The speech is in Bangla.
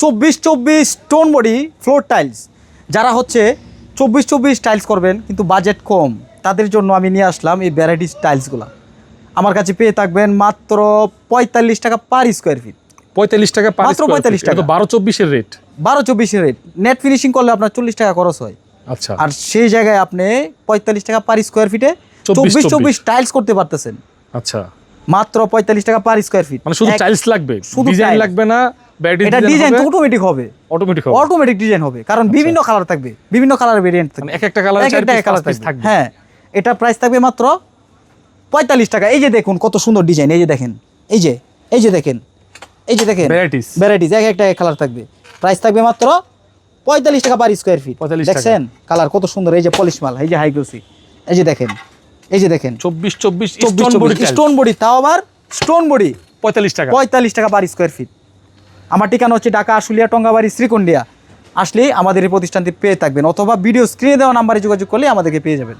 24-24 স্টোন বডি ফ্লোর টাইলস, যারা হচ্ছে 24-24 টাইলস করবেন কিন্তু বাজেট কম, তাদের জন্য আমি নিয়ে আসলাম এই ভ্যারাইটিস টাইলসগুলো। আমার কাছে পেয়ে থাকবেন মাত্র 45 টাকা পার স্কোয়ার ফিট। 45 টাকা পার মাত্র 45 টাকা। 12-24 রেট। 12-24 রেট। নেট ফিনিশিং করলে আপনার 40 টাকা খরচ হয়। আচ্ছা, আর সেই জায়গায় আপনি 45 টাকা পার স্কোয়ার ফিটে 24-24 টাইলস করতে পারতেছেন। আচ্ছা, মাত্র 45 টাকা পার স্কোয়ার ফিট। মানে শুধু টাইলস লাগবে, শুধু ডিজাইন tiles। লাগবে না? এটা ডিজাইন তো অটোমেটিক হবে, অটোমেটিক হবে। অটোমেটিক ডিজাইন হবে, কারণ বিভিন্ন কালার থাকবে, বিভিন্ন কালার ভেরিয়েন্ট থাকবে, মানে এক একটা কালার কালার থাকবে। হ্যাঁ, এটা প্রাইস থাকবে মাত্র 45 টাকা। এই যে দেখুন কত সুন্দর ডিজাইন, এই যে দেখেন, এই যে দেখেন, এই যে দেখেন ভ্যারাইটিস, এক একটা কালার থাকবে। প্রাইস থাকবে মাত্র 45 টাকা পার স্কোয়ার ফিট। 45 টাকা। দেখছেন কালার কত সুন্দর, এই যে পলিশ মাল, এই যে হাই গ্লোসি, এই যে দেখেন, এই যে দেখেন 24-24 স্টোন বডি, তাও আবার স্টোন বডি। 45 টাকা। 45 টাকা পার স্কোয়ার ফিট। আমার ঠিকানা হচ্ছে ঢাকা আশুলিয়া টঙ্গাবাড়ি শ্রীকুন্ডিয়া। আসলে আমাদের এই প্রতিষ্ঠানটি পেয়ে থাকবেন, অথবা ভিডিও স্ক্রিনে দেওয়া নাম্বারে যোগাযোগ করলে আমাদেরকে পেয়ে যাবেন।